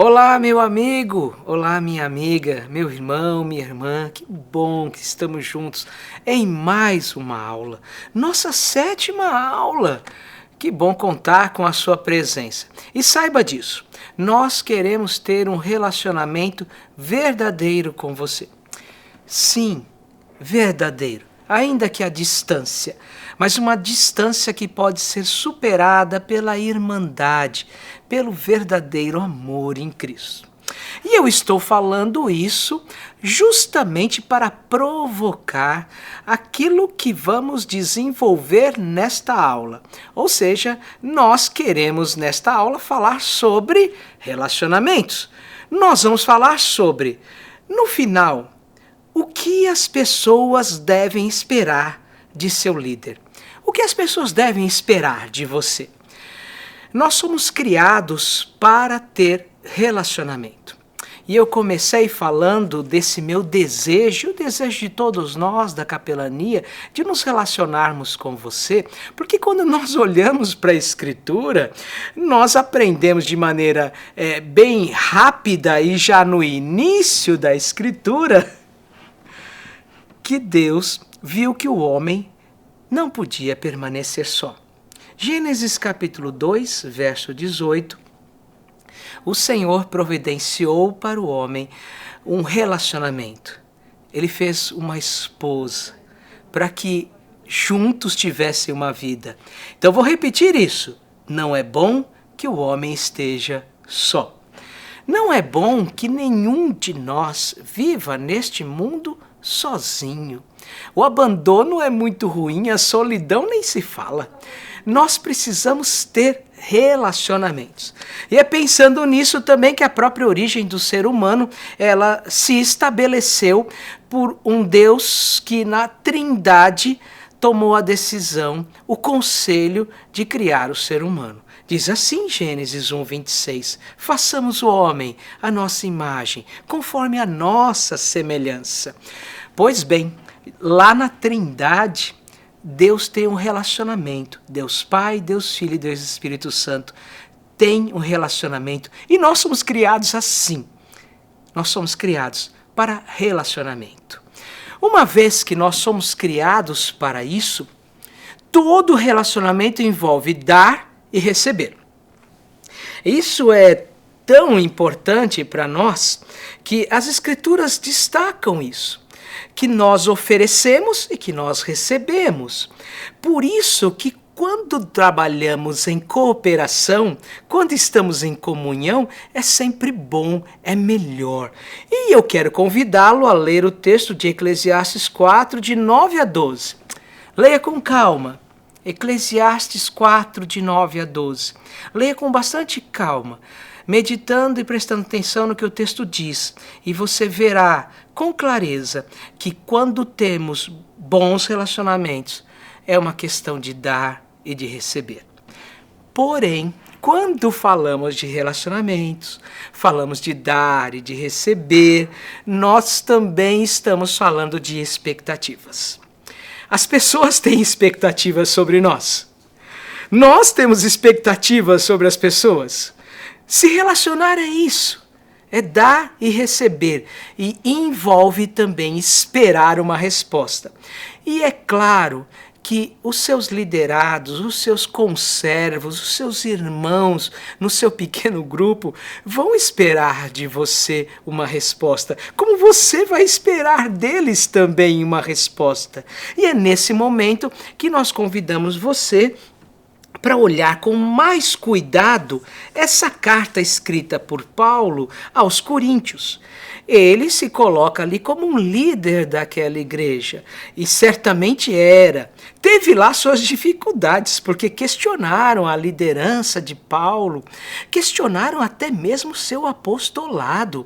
Olá, meu amigo! Olá, minha amiga, meu irmão, minha irmã, que bom que estamos juntos em mais uma aula, nossa 7ª aula. Que bom contar com a sua presença. E saiba disso, nós queremos ter um relacionamento verdadeiro com você. Sim, verdadeiro, ainda que à distância, mas uma distância que pode ser superada pela irmandade, pelo verdadeiro amor em Cristo. E eu estou falando isso justamente para provocar aquilo que vamos desenvolver nesta aula. Ou seja, nós queremos nesta aula falar sobre relacionamentos. Nós vamos falar sobre, no final, o que as pessoas devem esperar de seu líder. O que as pessoas devem esperar de você? Nós somos criados para ter relacionamento. E eu comecei falando desse meu desejo, o desejo de todos nós da capelania, de nos relacionarmos com você, porque quando nós olhamos para a Escritura, nós aprendemos de maneira bem rápida e já no início da Escritura, que Deus viu que o homem não podia permanecer só. Gênesis capítulo 2, verso 18, o Senhor providenciou para o homem um relacionamento. Ele fez uma esposa para que juntos tivessem uma vida. Então vou repetir isso. Não é bom que o homem esteja só. Não é bom que nenhum de nós viva neste mundo sozinho. O abandono é muito ruim, a solidão nem se fala. Nós precisamos ter relacionamentos. E é pensando nisso também que a própria origem do ser humano, ela se estabeleceu por um Deus que na Trindade tomou a decisão, o conselho de criar o ser humano. Diz assim Gênesis 1, 26, façamos o homem a nossa imagem, conforme a nossa semelhança. Pois bem, lá na Trindade, Deus tem um relacionamento. Deus Pai, Deus Filho e Deus Espírito Santo tem um relacionamento. E nós somos criados assim. Nós somos criados para relacionamento. Uma vez que nós somos criados para isso, todo relacionamento envolve dar e receber. Isso é tão importante para nós que as Escrituras destacam isso, que nós oferecemos e que nós recebemos. Por isso que quando trabalhamos em cooperação, quando estamos em comunhão, é sempre bom, é melhor. E eu quero convidá-lo a ler o texto de Eclesiastes 4, de 9 a 12. Leia com calma. Eclesiastes 4, de 9 a 12. Leia com bastante calma, meditando e prestando atenção no que o texto diz. E você verá com clareza que quando temos bons relacionamentos, é uma questão de dar e de receber. Porém, quando falamos de relacionamentos, falamos de dar e de receber, nós também estamos falando de expectativas. As pessoas têm expectativas sobre nós. Nós temos expectativas sobre as pessoas. Se relacionar é isso, é dar e receber, e envolve também esperar uma resposta. E é claro que os seus liderados, os seus conservos, os seus irmãos no seu pequeno grupo vão esperar de você uma resposta, como você vai esperar deles também uma resposta. E é nesse momento que nós convidamos você para olhar com mais cuidado essa carta escrita por Paulo aos Coríntios. Ele se coloca ali como um líder daquela igreja, e certamente era. Teve lá suas dificuldades, porque questionaram a liderança de Paulo, questionaram até mesmo seu apostolado.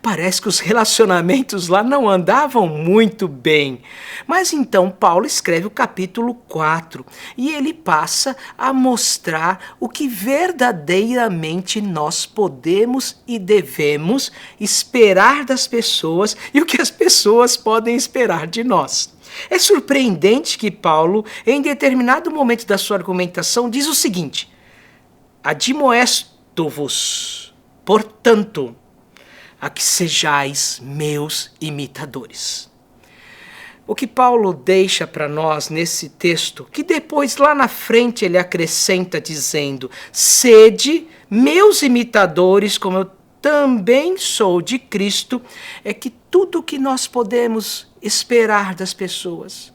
Parece que os relacionamentos lá não andavam muito bem. Mas então Paulo escreve o capítulo 4, e ele passa a mostrar o que verdadeiramente nós podemos e devemos esperar das pessoas e o que as pessoas podem esperar de nós. É surpreendente que Paulo, em determinado momento da sua argumentação, diz o seguinte: admoesto-vos, Portanto, a que sejais meus imitadores. O que Paulo deixa para nós nesse texto, que depois lá na frente ele acrescenta dizendo: sede meus imitadores, como eu também sou de Cristo, é que tudo o que nós podemos esperar das pessoas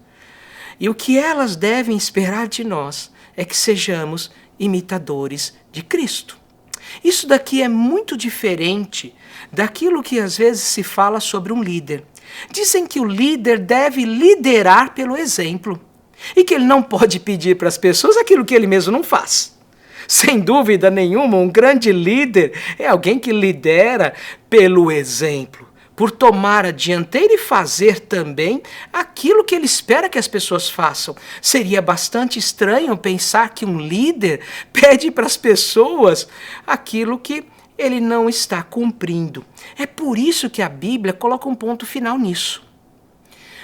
e o que elas devem esperar de nós é que sejamos imitadores de Cristo. Isso daqui é muito diferente daquilo que às vezes se fala sobre um líder. Dizem que o líder deve liderar pelo exemplo e que ele não pode pedir para as pessoas aquilo que ele mesmo não faz. Sem dúvida nenhuma, um grande líder é alguém que lidera pelo exemplo, por tomar a dianteira e fazer também aquilo que ele espera que as pessoas façam. Seria bastante estranho pensar que um líder pede para as pessoas aquilo que ele não está cumprindo. É por isso que a Bíblia coloca um ponto final nisso.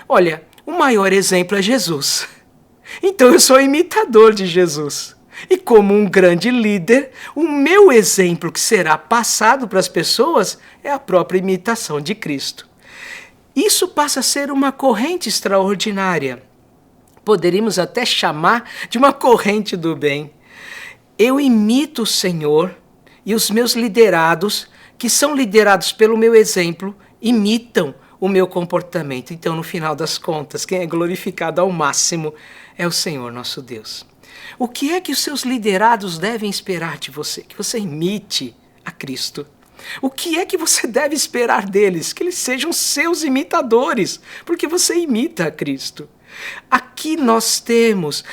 Olha, o maior exemplo é Jesus. Então eu sou imitador de Jesus. E como um grande líder, o meu exemplo que será passado para as pessoas é a própria imitação de Cristo. Isso passa a ser uma corrente extraordinária. Poderíamos até chamar de uma corrente do bem. Eu imito o Senhor e os meus liderados, que são liderados pelo meu exemplo, imitam o meu comportamento. Então, no final das contas, quem é glorificado ao máximo é o Senhor nosso Deus. O que é que os seus liderados devem esperar de você? Que você imite a Cristo. O que é que você deve esperar deles? Que eles sejam seus imitadores, porque você imita a Cristo. Aqui nós temos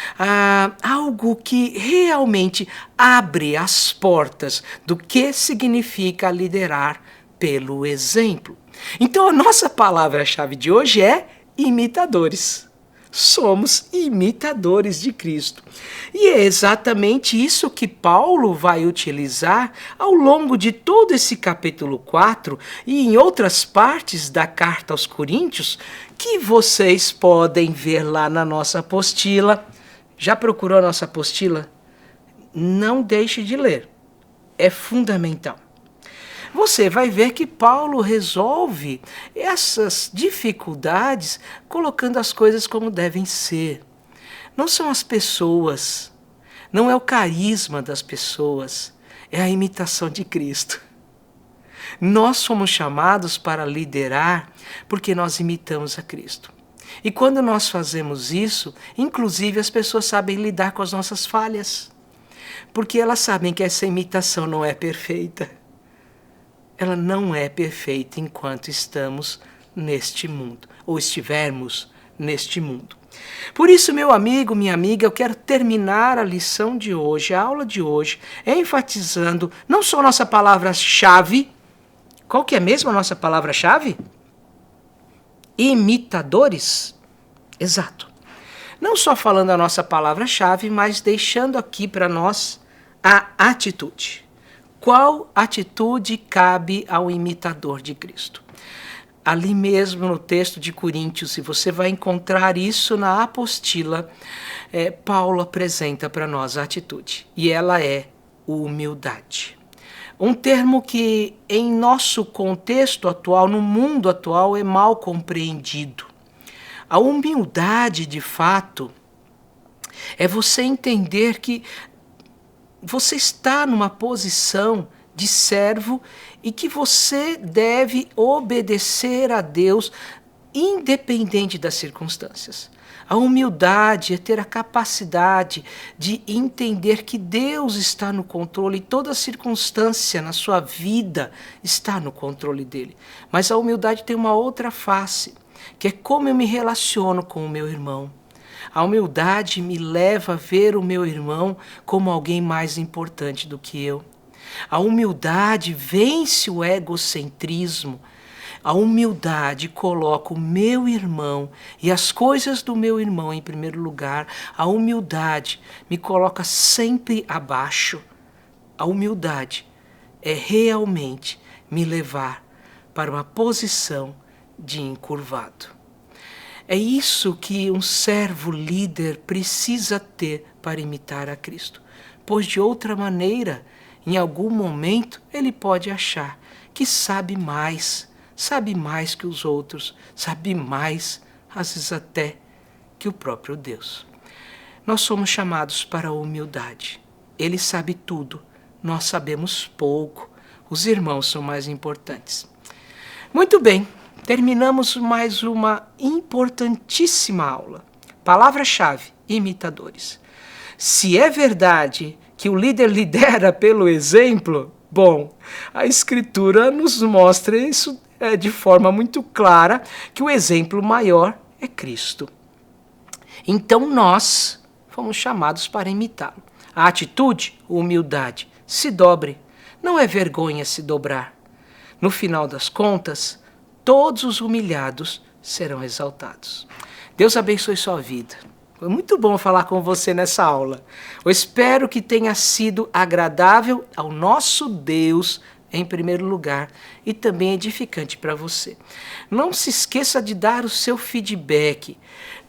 algo que realmente abre as portas do que significa liderar pelo exemplo. Então a nossa palavra-chave de hoje é imitadores. Somos imitadores de Cristo. E é exatamente isso que Paulo vai utilizar ao longo de todo esse capítulo 4 e em outras partes da carta aos Coríntios, que vocês podem ver lá na nossa apostila. Já procurou a nossa apostila? Não deixe de ler. É fundamental. Você vai ver que Paulo resolve essas dificuldades colocando as coisas como devem ser. Não são as pessoas, não é o carisma das pessoas, é a imitação de Cristo. Nós somos chamados para liderar porque nós imitamos a Cristo. E quando nós fazemos isso, inclusive as pessoas sabem lidar com as nossas falhas, porque elas sabem que essa imitação não é perfeita. Ela não é perfeita enquanto estamos neste mundo, ou estivermos neste mundo. Por isso, meu amigo, minha amiga, eu quero terminar a lição de hoje, a aula de hoje, enfatizando não só a nossa palavra-chave. Qual que é mesmo a nossa palavra-chave? Imitadores. Exato. Não só falando a nossa palavra-chave, mas deixando aqui para nós a atitude. Qual atitude cabe ao imitador de Cristo? Ali mesmo no texto de Coríntios, e você vai encontrar isso na apostila, Paulo apresenta para nós a atitude, e ela é humildade. Um termo que em nosso contexto atual, no mundo atual, é mal compreendido. A humildade, de fato, é você entender que você está numa posição de servo e que você deve obedecer a Deus independente das circunstâncias. A humildade é ter a capacidade de entender que Deus está no controle e toda circunstância na sua vida está no controle dele. Mas a humildade tem uma outra face, que é como eu me relaciono com o meu irmão. A humildade me leva a ver o meu irmão como alguém mais importante do que eu. A humildade vence o egocentrismo. A humildade coloca o meu irmão e as coisas do meu irmão em primeiro lugar. A humildade me coloca sempre abaixo. A humildade é realmente me levar para uma posição de encurvado. É isso que um servo líder precisa ter para imitar a Cristo, pois de outra maneira em algum momento ele pode achar que sabe mais que os outros, sabe mais, às vezes até, que o próprio Deus. Nós somos chamados para a humildade. Ele sabe tudo, nós sabemos pouco. Os irmãos são mais importantes. Muito bem, terminamos mais uma importantíssima aula. Palavra-chave: imitadores. Se é verdade que o líder lidera pelo exemplo, bom, a Escritura nos mostra isso de forma muito clara, que o exemplo maior é Cristo. Então nós fomos chamados para imitá-lo. A atitude, a humildade, se dobre. Não é vergonha se dobrar. No final das contas, todos os humilhados serão exaltados. Deus abençoe sua vida. Foi muito bom falar com você nessa aula. Eu espero que tenha sido agradável ao nosso Deus, em primeiro lugar, e também edificante para você. Não se esqueça de dar o seu feedback.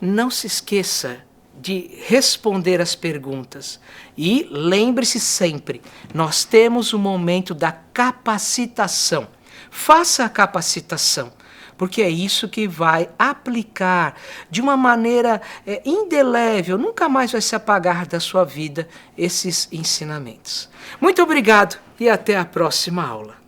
Não se esqueça de responder as perguntas. E lembre-se sempre, nós temos o momento da capacitação. Faça a capacitação, porque é isso que vai aplicar de uma maneira indelével, nunca mais vai se apagar da sua vida esses ensinamentos. Muito obrigado e até a próxima aula.